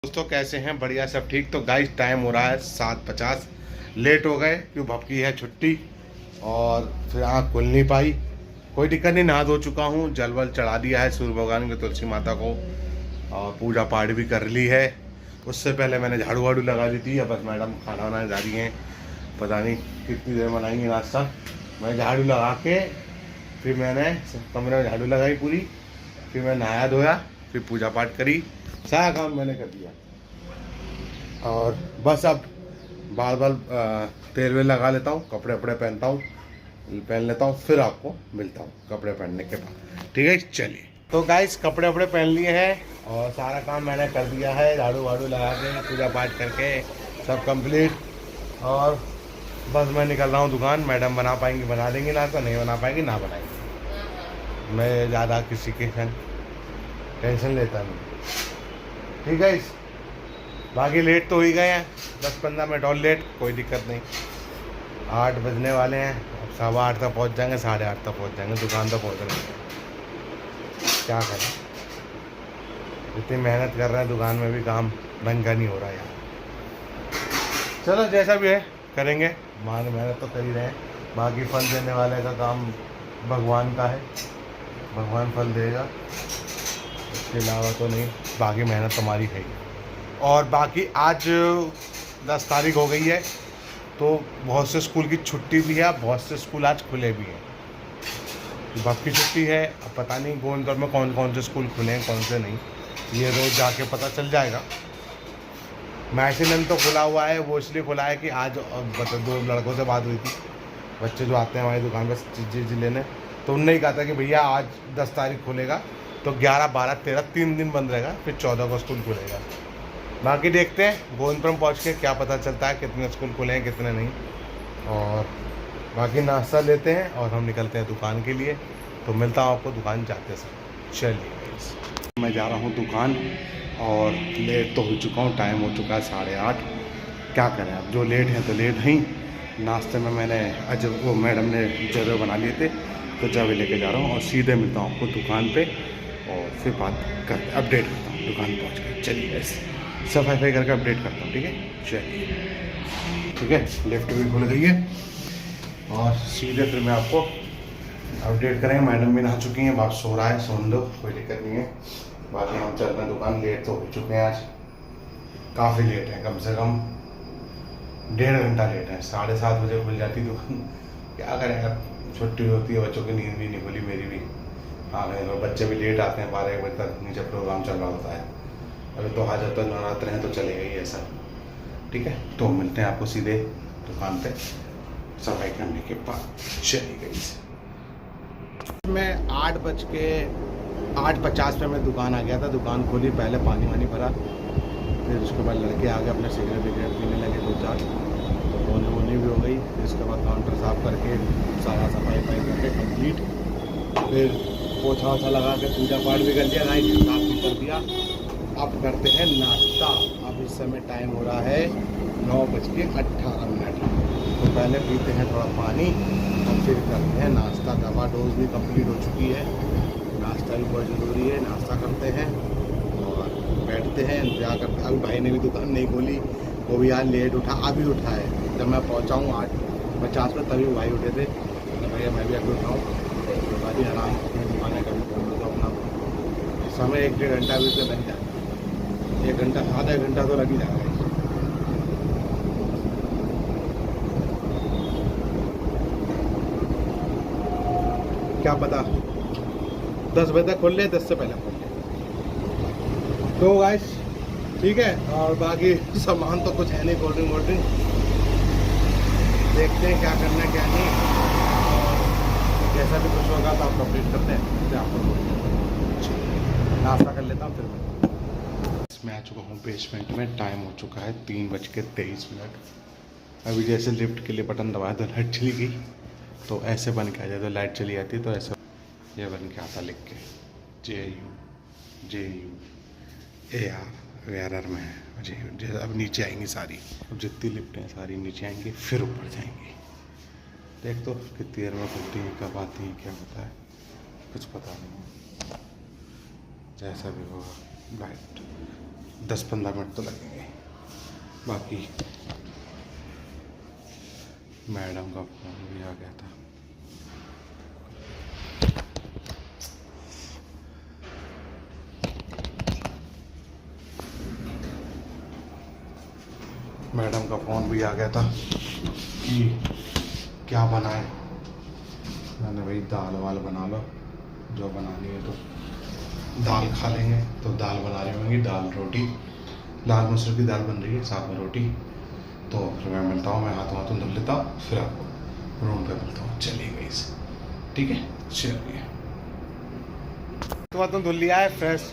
दोस्तों कैसे हैं? बढ़िया, सब ठीक। तो गाइस टाइम हो रहा है 7:50। लेट हो गए क्यों? भपकी है छुट्टी और फिर आँख खुल नहीं पाई। कोई दिक्कत नहीं, नहा धो चुका हूँ, जल वल चढ़ा दिया है सूर्य भगवान की, तुलसी माता को, और पूजा पाठ भी कर ली है। उससे पहले मैंने झाड़ू वाड़ू लगा दी थी। अब बस मैडम खाना बनाने जा रही हैं, पता नहीं कितनी देर बनाएंगी नाश्ता। मैं झाड़ू लगा के फिर मैंने कमरे में झाड़ू लगाई पूरी, फिर मैं नहाया धोया, फिर पूजा पाठ करी, सारा काम मैंने कर दिया। और बस अब बार बार तेल वेल लगा लेता हूँ, कपड़े वपड़े पहन लेता हूँ, फिर आपको मिलता हूँ कपड़े पहनने के बाद। ठीक है, चलिए। तो गाइस कपड़े वपड़े पहन लिए हैं और सारा काम मैंने कर दिया है, झाड़ू वाड़ू लगा के पूजा पाठ करके सब कंप्लीट। और बस मैं निकल रहा हूँ दुकान। मैडम बना पाएंगी बना देंगी, ना तो नहीं बना पाएंगी ना बनाएंगी। मैं ज़्यादा किसी के टेंशन लेता नहीं। ठीक है, इस बाकी लेट तो हो ही गए हैं, 10-15 मिनट और लेट, कोई दिक्कत नहीं। 8 बजने वाले हैं, अब 8:15 तक पहुंच जाएंगे, 8:30 तक पहुंच जाएंगे, दुकान तक पहुंच रहे हैं। क्या करें, इतनी मेहनत कर रहे हैं दुकान में भी काम ढंग का नहीं हो रहा यार। चलो जैसा भी है करेंगे, मान मेहनत तो कर ही रहे हैं। बाकी फल देने वाले का काम भगवान का है, भगवान फल देगा, इसके अलावा तो नहीं। बाकी मेहनत तुम्हारी है ही। और बाकी आज 10 तारीख हो गई है, तो बहुत से स्कूल की छुट्टी भी है, बहुत से स्कूल आज खुले भी हैं। बब की छुट्टी है, अब पता नहीं गोविंदगढ़ में कौन कौन से स्कूल खुले हैं कौन से नहीं, ये रोज़ जाके पता चल जाएगा। मैक्सिमम तो खुला हुआ है, वो इसलिए खुला है कि आज 2 लड़कों से बात हुई थी, बच्चे जो आते हैं हमारी दुकान पर चीज़ लेने, तो उनने ही कहा था कि भैया आज 10 तारीख खुलेगा, तो 11, 12, 13 3 दिन बंद रहेगा, फिर 14 को स्कूल खुलेगा। बाकी देखते हैं गोविंदपुरम पहुंच के क्या पता चलता है, कितने स्कूल खुले हैं कितने नहीं। और बाकी नाश्ता लेते हैं और हम निकलते हैं दुकान के लिए। तो मिलता हूँ आपको दुकान जाते समय। चलिए, मैं जा रहा हूँ दुकान और लेट तो हो चुका हूँ, टाइम हो चुका है 8:30। क्या करें, अब जो लेट हैं तो लेट ही। नाश्ते में मैंने वो मैडम ने जवे बना लिए थे, तो जवे लेके जा रहा हूँ और सीधे मिलता हूँ आपको दुकान पे, और फिर बात करते अपडेट करता हूँ दुकान पहुँच कर। चलिए, ऐसे सफाई करके अपडेट करता हूँ। ठीक है, चलिए। ठीक है, लिफ्ट भी खुल गई है और सीधे फिर मैं आपको अपडेट करेंगे। मैडम भी नहा चुकी हैं, बाप सो रहा है, सोने दो, कोई दिक्कत नहीं है। बाकी हम चल रहे हैं दुकान, लेट तो हो चुके हैं, आज काफ़ी लेट है, कम से कम 1.5 घंटा लेट है। 7:30 बजे खुल जाती दुकान, क्या करें यार, छुट्टी होती है, बच्चों की नींद भी नहीं खुली, मेरी भी। हाँ, बच्चे भी लेट आते हैं, 12-1 बजे तक नीचे प्रोग्राम चल रहा होता है। अभी तो आज तो नवरात्र हैं तो चलेगा ही ऐसा। ठीक है, तो मिलते हैं आपको सीधे दुकान पे सफाई करने के बाद। चली गई मैं 8:50 पे मैं दुकान आ गया था। दुकान खोली, पहले पानी वानी भरा, फिर उसके बाद लड़के आ गए अपने सिगरेट विगरेट पीने लगे 2-4, तो धोने वोने भी हो गई। फिर उसके बाद काउंटर साफ करके सारा सफाई करके कंप्लीट, फिर पोछा वोछा लगा के पूजा पाठ भी कर लिया, लाइट साफ भी कर दिया। अब करते हैं नाश्ता। अब इस समय टाइम हो रहा है 9:18। तो पहले पीते हैं थोड़ा पानी और फिर करते हैं नाश्ता। दवा डोज भी कंप्लीट हो चुकी है, नाश्ता भी बहुत ज़रूरी है। नाश्ता करते हैं और बैठते हैं, इंतजार करते हैं। अभी भाई ने भी दुकान नहीं खोली, वो भी यार लेट उठा, अभी उठा है। जब मैं पहुंचा हूँ 8:50 में, तभी भाई उठे थे। तो भैया मैं भी अभी उठाऊँ, तो भाई आराम से दुकान कभी खोल लो तो अपना समय 1-1.5 घंटा भी तो लग जाता है, 1 घंटा आधा घंटा तो लग ही जाएगा। क्या पता 10 बजे तक खोल ले, 10 से पहले खोल ले। तो गाइस ठीक है, और बाकी सामान तो कुछ है नहीं, कोल्ड ड्रिंक देखते हैं क्या करना है क्या नहीं, और जैसा भी कुछ होगा तो आप कंप्लीट करते हैं। फिर आपको नाश्ता कर लेता हूँ, फिर मैं आ चुका हूँ बेसमेंट में। टाइम हो चुका है 3:23। अभी जैसे लिफ्ट के लिए बटन दबाया तो लाइट चली गई, तो ऐसे बन के आ जाए तो लाइट चली जाती, तो ऐसे ये बन के आता लिख के JUJUAR में है जी। अब नीचे आएंगी सारी, अब जितनी लिफ्ट हैं सारी नीचे आएंगी, फिर ऊपर जाएंगी। देख तो कितनी देर में खुलती है, कब आती है, क्या होता है, कुछ पता नहीं। जैसा भी होगा लाइट 10-15 मिनट तो लगेंगे। बाकी मैडम का फोन भी आ गया था। मैडम का फ़ोन भी आ गया था कि क्या बनाए। मैंने भाई दाल वाल बना लो, जो बनानी है। तो दाल खा लेंगे तो दाल बना रही होंगी, दाल रोटी, लाल मसूर की दाल बन रही है, साथ में रोटी। तो फिर मैं मिलता हूँ, मैं हाथों धुल लेता हूँ, फिर आपको रूम पे मिलता हूँ। चलिए गई से, ठीक है, चलिए। हाथों धुल लिया है, फ्रेश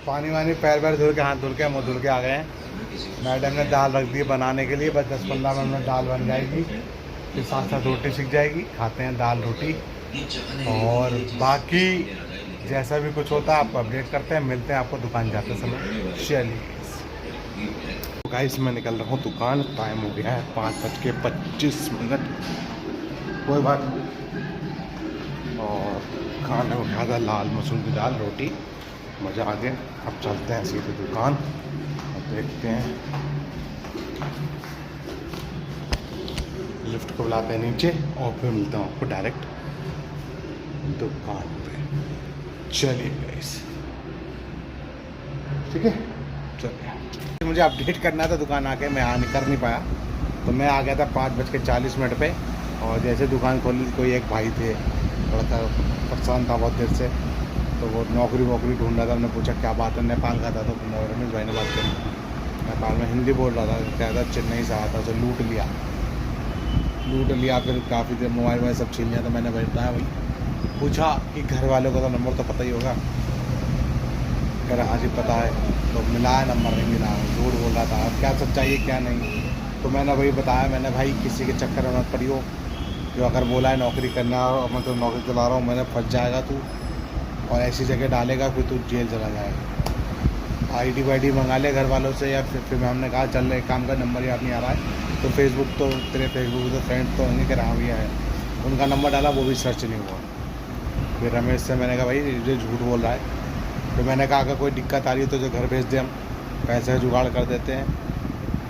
पानी वानी पैर पैर धुल के, हाथ धुल के, मुँह धुल के आ गए हैं। मैडम ने दाल रख दी बनाने के लिए, बस 10-15 मिनट में दाल बन जाएगी, फिर साथ साथ रोटी सीख जाएगी। खाते हैं दाल रोटी, और बाकी जैसा भी कुछ होता है आपको अपडेट करते हैं। मिलते हैं आपको दुकान जाते समय। चलिए गाइस, मैं निकल रहा हूँ दुकान। टाइम हो गया है 5:25। कोई बात नहीं। और खाने में खाया था लाल मसूर की दाल रोटी, मज़ा आ गया। अब चलते हैं सीधे दुकान, अब देखते हैं। लिफ्ट को बुलाते हैं नीचे और फिर मिलता हूँ आपको डायरेक्ट दुकान पे। चलिए गाइस, ठीक है, चलिए। मुझे अपडेट करना था दुकान आके, मैं कर नहीं पाया, तो मैं आ गया था 5:40 पे। और जैसे दुकान खोली, कोई एक भाई थे, थोड़ा परेशान था बहुत देर से, तो वो नौकरी ढूंढ रहा था। हमने पूछा क्या बात है, नेपाल का था, तो रमेश भाई ने बात करी। नेपाल में हिंदी बोल रहा था, क्या था, चेन्नई से आया था, उसे लूट लिया। फिर काफ़ी देर मोबाइल वोबाइल सब छीन लिया। तो मैंने बताया भाई, पूछा कि घर वालों का तो नंबर तो पता ही होगा। कह रहा हाँ जी पता है। तो मिला है नंबर, नहीं मिला, झूठ बोल रहा था। अब क्या सच्चाई है क्या नहीं, तो मैंने वही बताया। मैंने भाई किसी के चक्कर में मत पड़ियो, जो अगर बोला है नौकरी करना, और मैं तो नौकरी दिला रहा हूँ, मैंने फंस जाएगा तू, और ऐसी जगह डालेगा फिर तू जेल चला जाएगा। आईडी वाईडी मंगा ले घर वालों से, या फिर हमने कहा चल एक काम का, नंबर याद नहीं आ रहा है, तो फेसबुक तो तेरे फेसबुक तो फ्रेंड तो होंगे, कि हाँ भैया है, उनका नंबर डाला, वो भी सर्च नहीं हुआ। फिर रमेश से मैंने कहा भाई ये झूठ बोल रहा है। फिर मैंने कहा अगर कोई दिक्कत आ रही है तो जो घर भेज दे, हम पैसे जुगाड़ कर देते हैं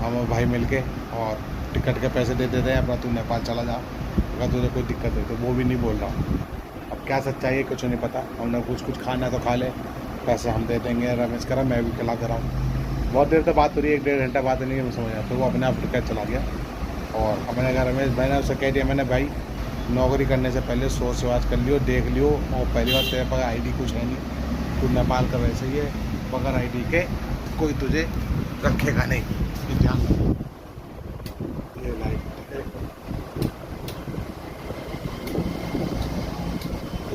हम भाई मिलके, और टिकट के पैसे दे देते हैं, अपना तू नेपाल चला जा, अगर तुझे कोई दिक्कत है तो। वो भी नहीं बोल रहा। अब क्या सच्चाई है कुछ नहीं पता। हमने कुछ खाना तो खा ले, पैसे हम दे देंगे। रमेश करा मैं भी खिला कर रहा हूँ। बहुत देर तक बात हो रही है, 1-1.5 घंटा बात नहीं है, समझ आया। फिर वो अपने आप टिकट चला गया। और अब मैंने कहा रमेश, मैंने उससे कह दिया, मैंने भाई नौकरी करने से पहले सोच समझ कर लियो, देख लियो। और पहली बार तेरे पास आईडी कुछ है नहीं, तू नेपाल का वैसे ही है, बगैर आईडी के कोई तुझे रखेगा नहीं। ध्यान ये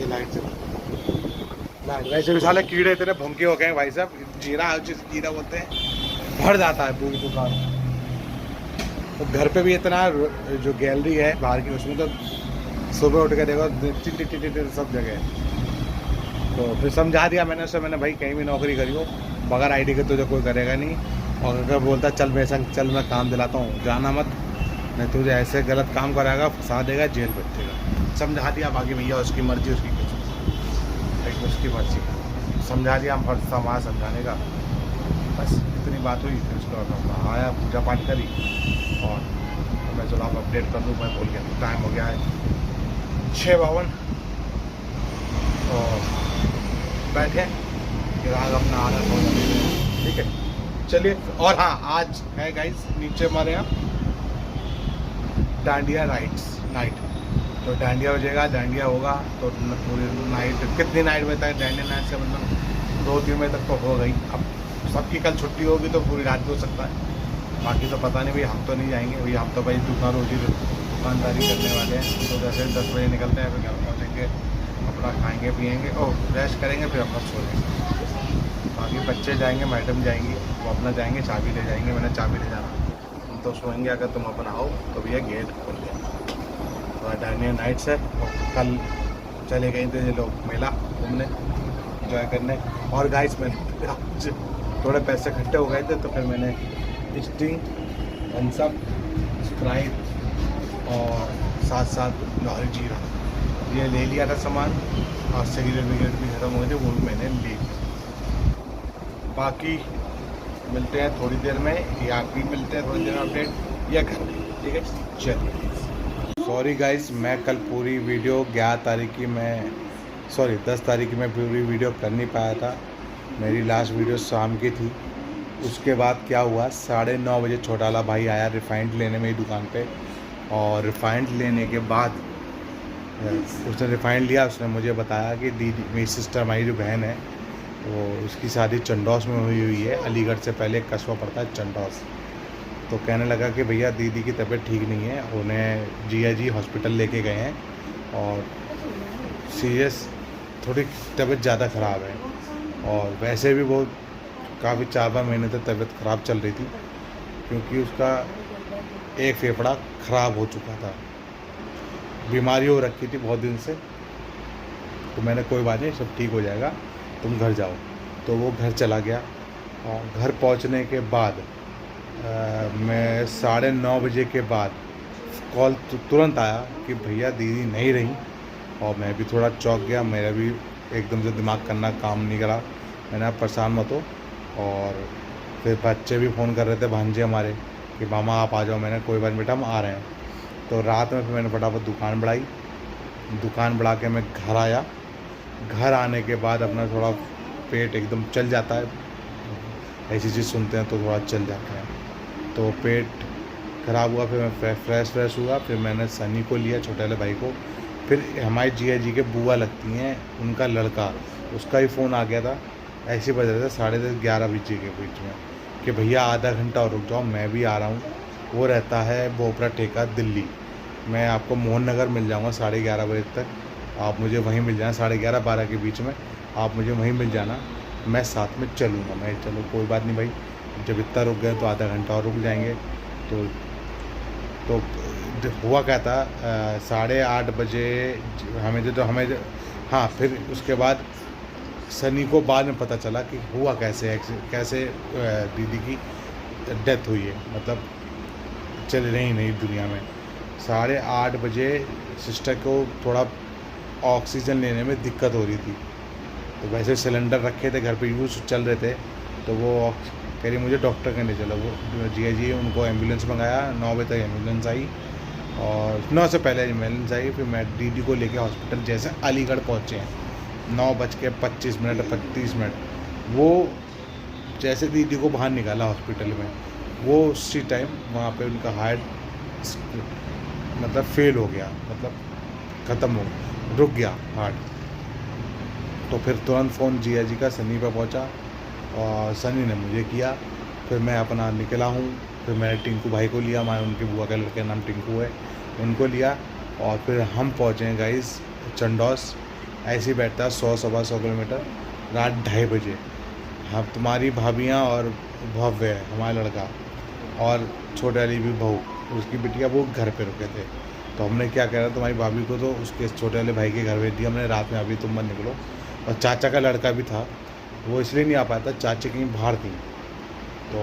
लाइट से वैसे भी साले कीड़े तेरे भूखे हो गए भाई साहब। जीरा जीरा बोलते हैं, भर जाता है पूरी दुकान। तो घर पे भी इतना, जो गैलरी है बाहर की, उसमें तो सुबह उठ के देखो सब जगह। तो फिर समझा दिया मैंने उसे, मैंने भाई कहीं भी नौकरी करियो, बगैर आईडी के तुझे कोई करेगा नहीं। और अगर बोलता चल मेरे संग चल, मैं काम दिलाता हूँ, जाना मत, नहीं तुझे ऐसे गलत काम कराएगा, फंसा देगा, जेल बैठेगा। समझा दिया। बाकी भैया उसकी मर्जी, उसकी मर्जी, समझा दिया हम, फर्ज था वहाँ समझाने का। बस इतनी बात हुई। फिर उसको आया, पूजा पाठ करी, और मैं चलो आप अपडेट कर दूँ, मैं बोल गया। टाइम हो गया है 6:52, और बैठे फिर आज अपना आदत हो जाए, ठीक है, चलिए। और हाँ, आज है गाइस नीचे हमारे यहाँ डांडिया नाइट, तो डांडिया हो जाएगा, डांडिया होगा तो पूरी नाइट, कितनी नाइट में तक डांडिया नाइट से मतलब 2-3 बजे तक तो हो गई। अब सबकी कल छुट्टी होगी तो पूरी रात भी हो सकता है, बाकी तो पता नहीं। भाई हम तो नहीं जाएंगे, भाई हम तो भाई दुकानदारी करने वाले हैं। तो जैसे 10 बजे निकलते हैं, फिर घर पहुँचेंगे, अपना खाएंगे पिएंगे और रेस्ट करेंगे, फिर अपना सो जाएंगे। बाकी बच्चे जाएंगे, मैडम जाएंगी, वो अपना जाएंगे, चाबी ले जाएंगे। मैंने चाबी ले जाना, हम तो सोएंगे। अगर तुम अपना आओ तो भैया गेट खोल देना। तो डायनिया नाइट्स है, और कल चले गए थे ये लोग मेला घूमने, इंजॉय करने। और गाइस मैंने आज थोड़े पैसे इकट्ठे हो गए थे, तो फिर मैंने स्टिंग, थम्सअप, स्प्राइट और साथ लाहौरी जीरा ये ले लिया था सामान। और सिगरेट विगरेट भी ख़त्म हो गए थे, वो भी मैंने ले लिया। बाकी मिलते हैं थोड़ी देर में, या फिर मिलते हैं थोड़ी देर में अपडेट या घर में, ठीक है। चलिए, सॉरी गाइस, मैं कल पूरी वीडियो 11 तारीख की मैं 10 तारीख की मैं पूरी वीडियो कर नहीं पाया था। मेरी लास्ट वीडियो शाम की थी। उसके बाद क्या हुआ, 9:30 बजे छोटा वाला भाई आया रिफाइंड लेने मेरी दुकान पे, और रिफाइंड लेने के बाद उसने रिफाइंड लिया। उसने मुझे बताया कि दीदी, मेरी सिस्टर, हमारी जो बहन है, वो उसकी शादी चंडौस में हुई है। अलीगढ़ से पहले एक कस्बा पड़ता है चंडौस। तो कहने लगा कि भैया दीदी की तबीयत ठीक नहीं है, उन्हें जीआईजी हॉस्पिटल लेके गए हैं और सीरियस थोड़ी तबीयत ज़्यादा ख़राब है। और वैसे भी वो काफ़ी 4-5 महीने तक तबीयत ख़राब चल रही थी, क्योंकि उसका एक फेफड़ा ख़राब हो चुका था, बीमारी हो रखी थी बहुत दिन से। तो मैंने कोई बात नहीं, सब ठीक हो जाएगा, तुम घर जाओ। तो वो घर चला गया, और घर पहुंचने के बाद मैं 9:30 बजे के बाद कॉल तुरंत आया कि भैया दीदी नहीं रही। और मैं भी थोड़ा चौंक गया, मेरा भी एकदम से दिमाग करना काम नहीं करा। मैंने आप परेशान मत हो। और फिर बच्चे भी फ़ोन कर रहे थे, भांजे हमारे, कि मामा आप आ जाओ। मैंने कोई बात बेटा, हम आ रहे हैं। तो रात में फिर मैंने फटाफट दुकान बढ़ाई। दुकान बढ़ा के मैं घर आया। घर आने के बाद अपना थोड़ा पेट एकदम चल जाता है, ऐसी चीज़ सुनते हैं तो थोड़ा चल जाता है। तो पेट ख़राब हुआ, फिर मैं फ्रेश हुआ। फिर मैंने सनी को लिया, छोटे वाले भाई को। फिर हमारे जीआईजी के बुआ लगती हैं, उनका लड़का, उसका ही फ़ोन आ गया था। ऐसे बज रहे थे 10:30 11 बजे के बीच में, कि भैया आधा घंटा और रुक जाओ, मैं भी आ रहा हूँ। वो रहता है बोपरा टेका, दिल्ली। मैं आपको मोहन नगर मिल जाऊँगा 11:30 बजे तक। आप मुझे वहीं मिल जाना, 11:30-12 के बीच में आप मुझे वहीं मिल जाना। मैं साथ में चलूँगा। मैं चलो कोई बात नहीं भाई, जब इतना रुक गए तो आधा घंटा और रुक जाएंगे। तो हुआ क्या था, 8:30 बजे हाँ, फिर उसके बाद सनी को बाद में पता चला कि हुआ कैसे दीदी की डेथ हुई है, मतलब चल रही नहीं दुनिया में। 8:30 बजे सिस्टर को थोड़ा ऑक्सीजन लेने में दिक्कत हो रही थी। तो वैसे सिलेंडर रखे थे घर पे, यूज़ चल रहे थे। तो वो कह रही मुझे डॉक्टर के ले चलो। वो जीआईजी उनको एम्बुलेंस मंगाया, 9 बजे तक एम्बुलेंस आई, और 9 से पहले एम्बुलेंस आई। फिर मैं दीदी को लेके हॉस्पिटल जैसे अलीगढ़ पहुँचे हैं, 9:25 मिनट 35 मिनट। वो जैसे दीदी को बाहर निकाला हॉस्पिटल में, वो उसी टाइम वहाँ पे उनका हार्ट मतलब फेल हो गया, मतलब ख़त्म हो, रुक गया हार्ट। तो फिर तुरंत फ़ोन जीआईजी का सनी पे पहुंचा, और सनी ने मुझे किया। फिर मैं अपना निकला हूँ। फिर मैंने टिंकू भाई को लिया, मैं उनके बुआ के लड़के का नाम टिंकू है, उनको लिया। और फिर हम पहुँचे गाइस चंडौस। ऐसे ही बैठता है 100-125 किलोमीटर, रात 2:30 बजे। हम तुम्हारी भाभियाँ और भव्य है हमारा लड़का, और छोटे वाली भी बहू, उसकी बिटिया, वो घर पे रुके थे। तो हमने क्या करा, तुम्हारी भाभी को तो उसके छोटे वाले भाई के घर भेज दिया हमने रात में, अभी तुम मत निकलो। और चाचा का लड़का भी था, वो इसलिए नहीं आ पाया था, चाची कहीं बाहर थी। तो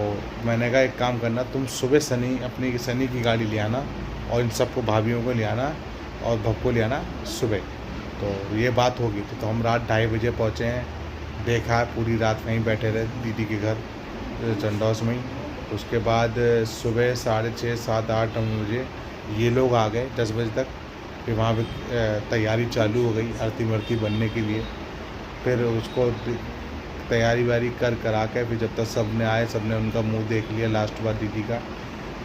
मैंने कहा एक काम करना, तुम सुबह सनी की गाड़ी ले आना, और इन सबको भाभीियों को ले आना और भव को ले आना सुबह। तो ये बात होगी। तो हम रात 2:30 बजे पहुँचे हैं। देखा, पूरी रात वहीं बैठे रहे दीदी के घर चंडौस में ही। उसके बाद सुबह 6:30 7 8 बजे ये लोग आ गए, 10 बजे तक। फिर वहाँ पे तैयारी चालू हो गई आरती मरती बनने के लिए। फिर उसको तैयारी वारी करा के, फिर जब तक सब ने आए, सब ने उनका मुंह देख लिया लास्ट बार दीदी का।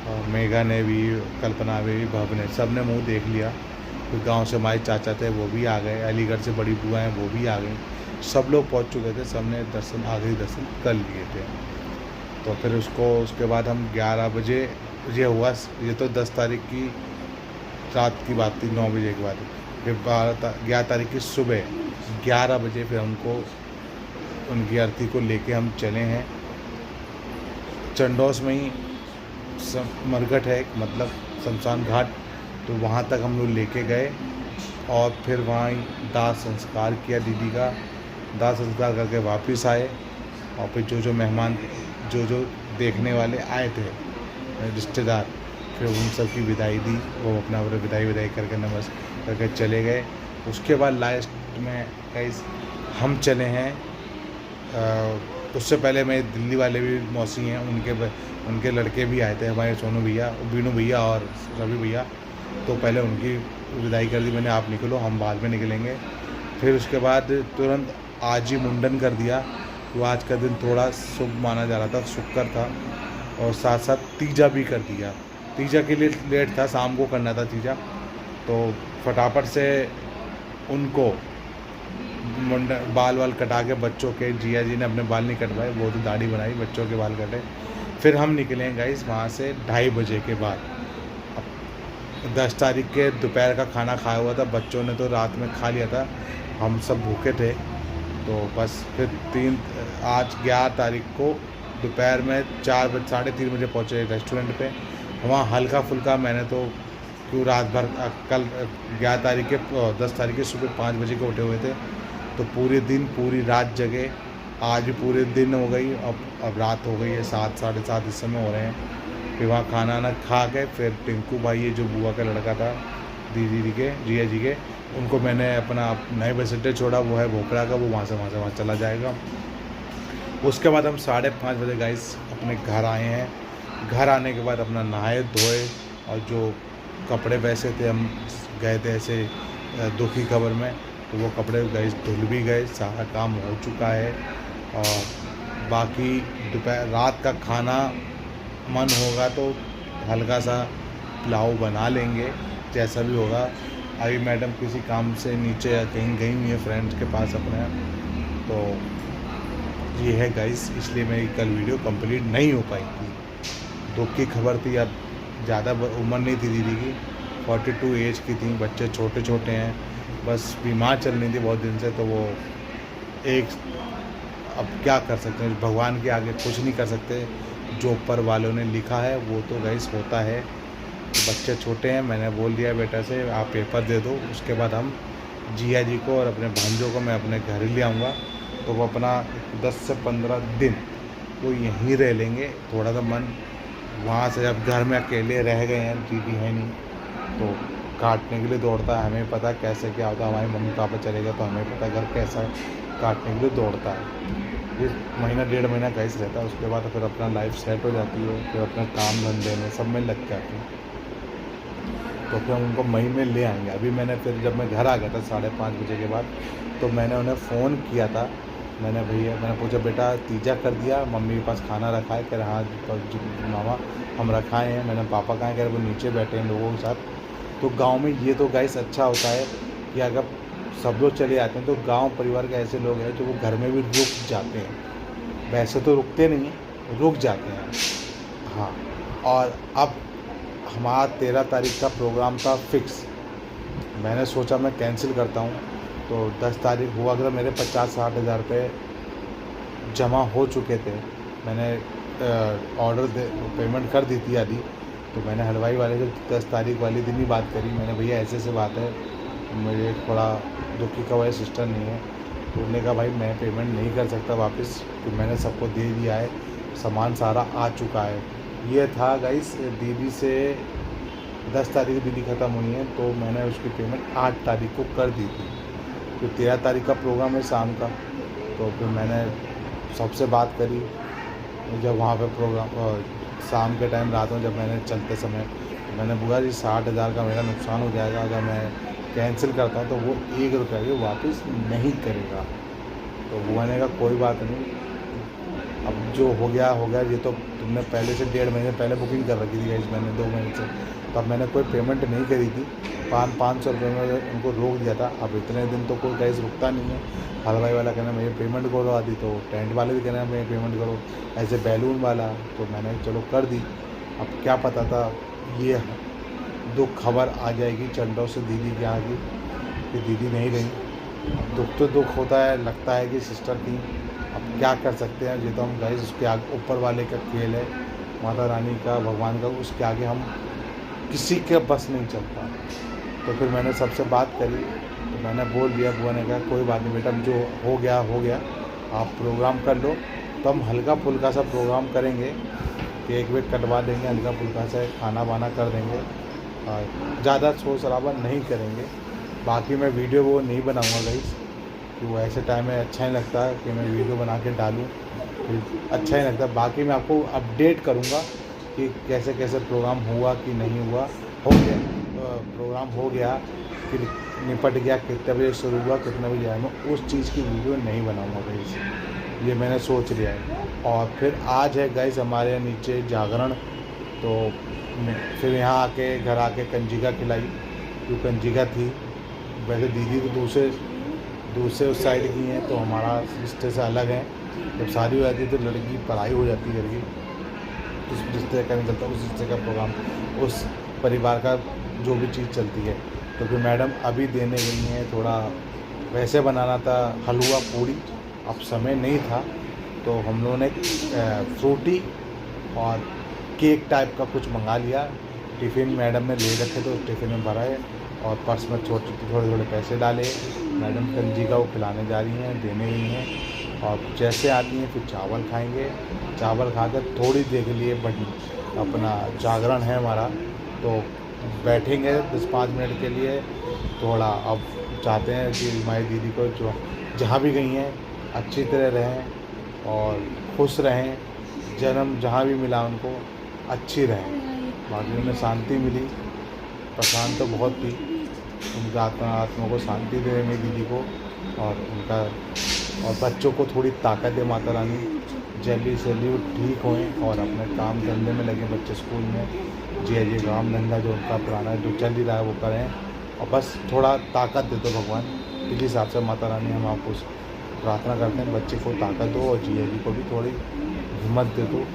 और मेघा ने भी, कल्पना ने भी, भव ने, सब ने मुँह देख लिया। फिर गांव से हमारे चाचा थे वो भी आ गए, अलीगढ़ से बड़ी बुआ हैं वो भी आ गई। सब लोग पहुंच चुके थे, सब ने दर्शन, आखिरी दर्शन कर लिए थे। तो फिर उसके बाद हम 11 बजे, ये हुआ, ये तो 10 तारीख की रात की बात थी, 9 बजे के बाद। फिर 11 तारीख की सुबह 11 बजे फिर हमको उनकी आरती को लेके हम चले हैं। चंडौस में ही मरघट है, मतलब शमशान घाट, तो वहाँ तक हम लोग लेके गए। और फिर वहाँ ही दाह संस्कार किया दीदी का। दाह संस्कार करके वापस आए। और फिर जो मेहमान, जो देखने वाले आए थे रिश्तेदार, फिर उन सब की विदाई दी। वो अपना विदाई करके नमस्कार करके चले गए। उसके बाद लास्ट में गाइस हम चले हैं उससे पहले मेरे दिल्ली वाले भी मौसी हैं, उनके लड़के भी आए थे, हमारे सोनू भैया, बीनू भैया और रवि भैया। तो पहले उनकी विदाई कर दी मैंने, आप निकलो, हम बाद में निकलेंगे। फिर उसके बाद तुरंत आज ही मुंडन कर दिया। तो आज का दिन थोड़ा शुभ माना जा रहा था, शुक्र था, और साथ साथ तीजा भी कर दिया। तीजा के लिए लेट था, शाम को करना था तीजा, तो फटाफट से उनको बाल कटा के, बच्चों के जिया जी ने अपने बाल नहीं कटवाए, वो तो दाढ़ी बनाई, बच्चों के बाल कटे। फिर हम निकले गाइस वहाँ से 2:30 बजे के बाद। अब 10 तारीख के दोपहर का खाना खाया हुआ था, बच्चों ने तो रात में खा लिया था, हम सब भूखे थे। तो बस फिर आज 11 तारीख को दोपहर में 4 बजे 3:30 बजे पहुँचे रेस्टोरेंट पे। वहाँ हल्का फुल्का मैंने तो क्यों रात भर, कल 11 तारीख के 10 तारीख के सुबह 5 बजे के उठे हुए थे, तो पूरे दिन पूरी रात जगे। आज भी पूरे दिन हो गई, अब रात हो गई है, 7 साढ़े 7 इस समय हो रहे हैं। फिर वहाँ खाना ना खा के फिर टिंकू भाई, ये जो बुआ का लड़का था दीदी के जिया जी के, उनको मैंने अपना नए बस अड्डे छोड़ा, वो है भोकड़ा का, वो वहाँ से चला जाएगा। उसके बाद हम 5:30 बजे गाइस अपने घर आए हैं। घर आने के बाद अपना नहाए धोए, और जो कपड़े वैसे थे, हम गए थे ऐसे दुखी खबर में, तो वो कपड़े गए धुल भी गए, सारा काम हो चुका है। और बाकी दोपहर रात का खाना मन होगा तो हल्का सा पुलाव बना लेंगे, जैसा भी होगा। अभी मैडम किसी काम से नीचे या कहीं गई हुई है फ्रेंड्स के पास अपने, तो ये है गाइस, इसलिए मेरी कल वीडियो कंप्लीट नहीं हो पाई थी। दुख की खबर थी, अब ज़्यादा उम्र नहीं थी दीदी की, 42 एज की थी, बच्चे छोटे छोटे हैं, बस बीमार चल रही थी बहुत दिन से। तो वो एक, अब क्या कर सकते हैं, भगवान के आगे कुछ नहीं कर सकते, जो ऊपर वालों ने लिखा है वो तो गाइस होता है। तो बच्चे छोटे हैं, मैंने बोल दिया बेटा से आप पेपर दे दो, उसके बाद हम जिया जी को और अपने भांजों को मैं अपने घर ही ले आऊँगा। तो वो अपना 10 से 15 दिन वो यहीं रह लेंगे। थोड़ा सा मन वहाँ से, अब घर में अकेले रह गए हैं, दीदी है नहीं, तो काटने के लिए दौड़ता है। हमें पता कैसे क्या होता है, हमारे मम्मी पापा चले गए तो हमें पता घर कैसा काटने के लिए दौड़ता है। ये महीना 1.5 महीना कैसे रहता है, उसके बाद फिर अपना लाइफ सेट हो जाती है, फिर अपना काम धंधे में सब में लग जाते हैं। तो फिर हम उनको मई में ले आएंगे। अभी मैंने फिर जब मैं घर आ गया था 5:30 बजे के बाद, तो मैंने उन्हें फ़ोन किया था। मैंने पूछा बेटा तीजा कर दिया, मम्मी के पास खाना रखा है? कह रहे हाँ मामा हम रखाए हैं। मैंने पापा कहाँ? कह रहे वो नीचे बैठे हैं लोगों के साथ। तो गांव में ये तो गाइस अच्छा होता है कि अगर सब लोग चले जाते हैं तो गांव परिवार के ऐसे लोग हैं जो वो घर में भी रुक जाते हैं। वैसे तो रुकते नहीं हैं, रुक जाते हैं। हाँ, और अब हमारा 13 तारीख का प्रोग्राम था फिक्स। मैंने सोचा मैं कैंसिल करता हूँ, तो 10 तारीख हुआ कि मेरे 50-60 हज़ार रुपये जमा हो चुके थे। मैंने पेमेंट कर दी थी आधी। तो मैंने हलवाई वाले से 10 तारीख वाले दिन ही बात करी। मैंने भैया ऐसे बात है, मुझे थोड़ा दुखी का वजह सिस्टर नहीं है। तो उन्होंने कहा भाई मैं पेमेंट नहीं कर सकता वापस, तो मैंने सबको दे दिया है, सामान सारा आ चुका है। ये था गाइस, दीदी से 10 तारीख दीदी ख़त्म हुई है, तो मैंने उसकी पेमेंट 8 तारीख को कर दी थी। तो 13 तारीख का प्रोग्राम है शाम का। तो फिर मैंने सबसे बात करी, जब वहाँ पे प्रोग्राम शाम के टाइम रात में जब मैंने चलते समय मैंने बोला जी 60 हज़ार का मेरा नुकसान हो जाएगा अगर मैं कैंसिल करता हूँ, तो वो 1 रुपया भी वापस नहीं करेगा। तो वो मैंने कहा कोई बात नहीं, अब जो हो गया हो गया। ये तो तुमने पहले से 1.5 महीने पहले बुकिंग कर रखी थी गाइस, मैंने 2 महीने से, तो अब मैंने कोई पेमेंट नहीं करी थी। 500 रुपये में उनको रोक दिया था। अब इतने दिन तो कोई गाइस रुकता नहीं है। हलवाई वाला कहना मेरी पेमेंट करो आदि, तो टेंट वाले भी कहना मेरी पेमेंट करो, ऐसे बैलून वाला। तो मैंने चलो कर दी। अब क्या पता था ये दुख खबर आ जाएगी चंडों से दीदी के यहाँ की कि दीदी नहीं रही। अब दुख तो दुख होता है, लगता है कि सिस्टर थी, अब क्या कर सकते हैं। ये तो हम गाइस उसके आगे ऊपर वाले का खेल है, माता रानी का, भगवान का, उसके आगे हम किसी के बस नहीं चलता। तो फिर मैंने सबसे बात करी, तो मैंने बोल दिया। बुआ ने कहा कोई बात नहीं बेटा, जो हो गया, आप प्रोग्राम कर लो। तो हम हल्का फुल्का सा प्रोग्राम करेंगे, केक वेक कटवा देंगे, हल्का फुल्का सा खाना वाना कर देंगे, और ज़्यादा शोर शराबा नहीं करेंगे। बाकी मैं वीडियो वो नहीं बनाऊँगा गाइस, कि वो ऐसे टाइम में अच्छा नहीं लगता है कि मैं वीडियो बना के डालूँ। फिर अच्छा ही लगता है। बाकी मैं आपको अपडेट करूँगा कि कैसे कैसे प्रोग्राम हुआ कि नहीं हुआ। हो गया प्रोग्राम हो गया, फिर निपट गया, कितने बजे शुरू हुआ कितने बजे आया, मैं उस चीज़ की वीडियो नहीं बनाऊँगा गाइस, ये मैंने सोच लिया है। और फिर आज है गाइस हमारे नीचे जागरण, तो फिर यहाँ आके घर आके कंजिका खिलाई, जो कंजिका थी। वैसे दीदी तो दूसरे दूसरे उस साइड की हैं, तो हमारा रिश्ते से अलग है। जब शादी हो जाती है तो लड़की पढ़ाई हो जाती है घर की, उस रिश्ते का निकलता है, उस रिश्ते का प्रोग्राम, उस परिवार का जो भी चीज़ चलती है। तो फिर मैडम अभी देने गई हैं, थोड़ा वैसे बनाना था हलवा पूड़ी, अब समय नहीं था, तो हम लोगों ने फ्रूटी और केक टाइप का कुछ मंगा लिया। टिफ़िन मैडम ने ले रखे तो टिफ़िन में भराए और पर्स में थोड़े थोड़े पैसे डाले। मैडम कंजिका को खिलाने जा रही हैं, देने गई हैं। और जैसे आती हैं फिर चावल खाएंगे, चावल खाकर थोड़ी देर के लिए अपना जागरण है हमारा, तो बैठेंगे 10-5 मिनट के लिए थोड़ा। अब चाहते हैं कि हमारी दीदी को जो जहाँ भी गई हैं अच्छी तरह रहें और खुश रहें, जन्म जहाँ भी मिला उनको अच्छी रहें। बाकी उन्हें शांति मिली, परेशान तो बहुत थी, उनकी आत्मा को शांति दे मेरी दीदी को, और उनका और बच्चों को थोड़ी ताकत दे माता रानी, जल्दी से जल्दी वो ठीक होएँ और अपने काम धंधे में लगे, बच्चे स्कूल में जी काम धंधा जो उनका पुराना जो चल ही रहा है वो करें, और बस थोड़ा ताकत दे दो भगवान। इस हिसाब से माता रानी हम आपको प्रार्थना करते हैं, बच्चे को ताकत दो और जी को भी थोड़ी हिम्मत दे दो।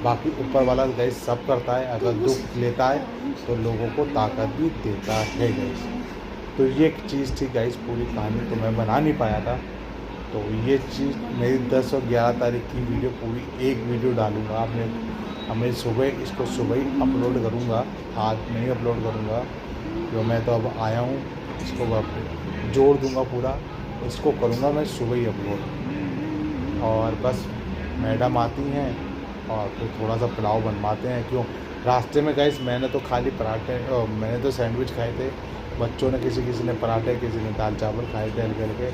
बाकी ऊपर वाला गाइस सब करता है, अगर दुख लेता है तो लोगों को ताकत भी देता है गाइस। तो ये एक चीज़ थी गाइस, पूरी कहानी तो मैं बना नहीं पाया था। तो ये चीज़ मेरी 10 और 11 तारीख की वीडियो, पूरी एक वीडियो डालूँगा आपने, मैं सुबह इसको सुबह ही अपलोड करूँगा, आज नहीं अपलोड करूँगा, जो मैं तो अब आया हूँ, इसको जोड़ दूँगा पूरा, इसको करूँगा मैं सुबह ही अपलोड। और बस मैडम आती हैं और फिर थोड़ा सा पुलाव बनवाते हैं। क्यों रास्ते में गाइस मैंने तो खाली पराठे मैंने तो सैंडविच खाए थे, बच्चों ने किसी ने पराठे, किसी ने दाल चावल खाए थे हल्के हल्के।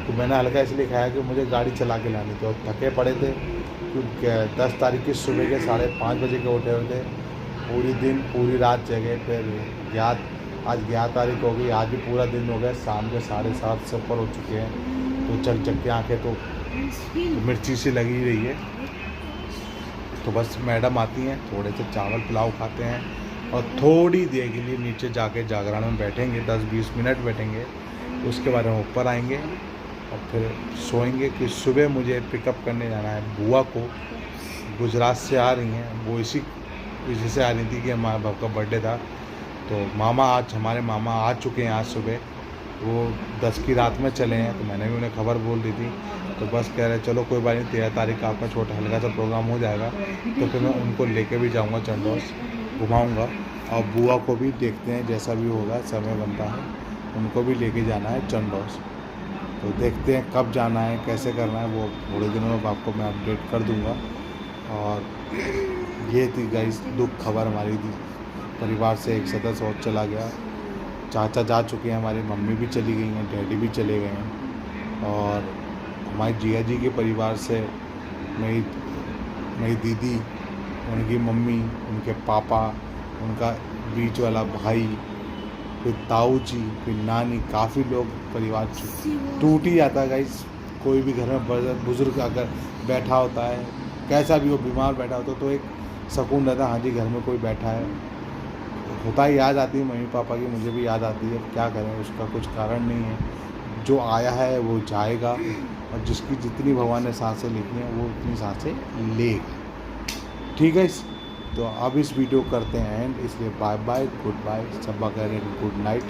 तो मैंने हल्का इसलिए खाया कि मुझे गाड़ी चला के लानी थी और थके पड़े थे, क्योंकि 10 तारीख की सुबह के 5:30 बजे के उठे हुए थे, पूरी दिन पूरी रात जगे। फिर आज 11 तारीख हो गई, आज भी पूरा दिन हो गया, शाम के 7:30 से ऊपर हो चुके हैं। तो चक के आँखें तो मिर्ची सी लगी रही है। तो बस मैडम आती हैं, थोड़े से चावल पुलाव खाते हैं और थोड़ी देर के लिए नीचे जाके जागरण में बैठेंगे, 10-20 मिनट बैठेंगे। उसके बाद हम ऊपर आएंगे और फिर सोएंगे कि सुबह मुझे पिकअप करने जाना है। बुआ को गुजरात से आ रही हैं, वो इसी से आ रही थी कि हमारे बाप का बर्थडे था। तो हमारे मामा आ चुके हैं आज सुबह, वो 10 की रात में चले हैं। तो मैंने भी उन्हें खबर बोल दी थी, तो बस कह रहे चलो कोई बात नहीं, 13 तारीख का आपका छोटा हल्का सा प्रोग्राम हो जाएगा, तो फिर मैं उनको लेके भी जाऊंगा, चंडोस घुमाऊंगा। और बुआ को भी देखते हैं, जैसा भी होगा समय बनता है उनको भी लेके जाना है चंडोस। तो देखते हैं कब जाना है, कैसे करना है, वो थोड़े दिनों में आपको मैं अपडेट कर दूँगा। और ये थी गाइस दुख खबर हमारी थी, परिवार से एक सदस्य और चला गया। चाचा जा चुके हैं हमारे, मम्मी भी चली गई हैं, डैडी भी चले गए हैं। और हमारे जिया जी के परिवार से मेरी दीदी, उनकी मम्मी, उनके पापा, उनका बीच वाला भाई, फिर ताऊ जी, फिर नानी, काफ़ी लोग परिवार टूट ही जाता है गाइस। कोई भी घर में बुज़ुर्ग अगर बैठा होता है, कैसा भी हो, बीमार बैठा होता है, तो एक सुकून रहता है, हाँ जी घर में कोई बैठा है। होता ही याद आती है मम्मी पापा की, मुझे भी याद आती है, क्या करें, उसका कुछ कारण नहीं है। जो आया है वो जाएगा, और जिसकी जितनी भगवान ने सांसें लिखी हैं वो उतनी सांसें लेगा। ठीक है तो अब इस वीडियो करते हैं एंड, इसलिए बाय बाय, गुड बाय, सब कह रहे हैं गुड नाइट।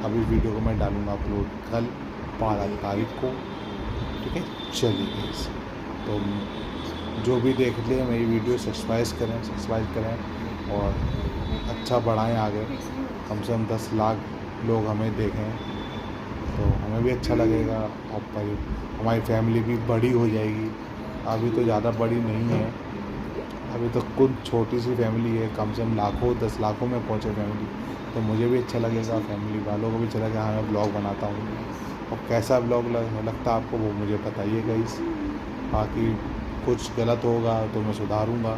अब इस वीडियो को मैं डालूँगा अपलोड कल 12 तारीख को। ठीक है, चलिए तो जो भी देख ले मेरी वीडियो सब्सक्राइब करें और अच्छा बढ़ाएं आगे, कम से कम 10 लाख लोग हमें देखें तो हमें भी अच्छा लगेगा। और हमारी फैमिली भी बड़ी हो जाएगी, अभी तो ज़्यादा बड़ी नहीं है, अभी तो कुछ छोटी सी फैमिली है, कम से कम लाखों 10 लाखों में पहुँचे फैमिली, तो मुझे भी अच्छा लगेगा, फैमिली वालों को भी अच्छा लगेगा। हाँ मैं ब्लॉग बनाता हूँ, और कैसा ब्लॉग लगता है आपको वो मुझे बताइएगा। बाकी कुछ गलत होगा तो मैं सुधारूँगा।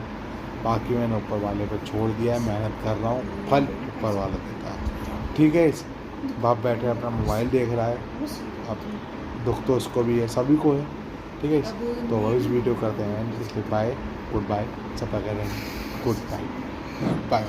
बाकी मैंने ऊपर वाले पे छोड़ दिया है, मेहनत कर रहा हूँ, फल ऊपर वाला देता है। ठीक है, इस बाप बैठे अपना मोबाइल देख रहा है, अब दुख तो उसको भी है, सभी को है। ठीक है, तो इस वीडियो करते हैं इसलिए बाय, गुड बाय, सब करेंगे, गुड बाय, बाय।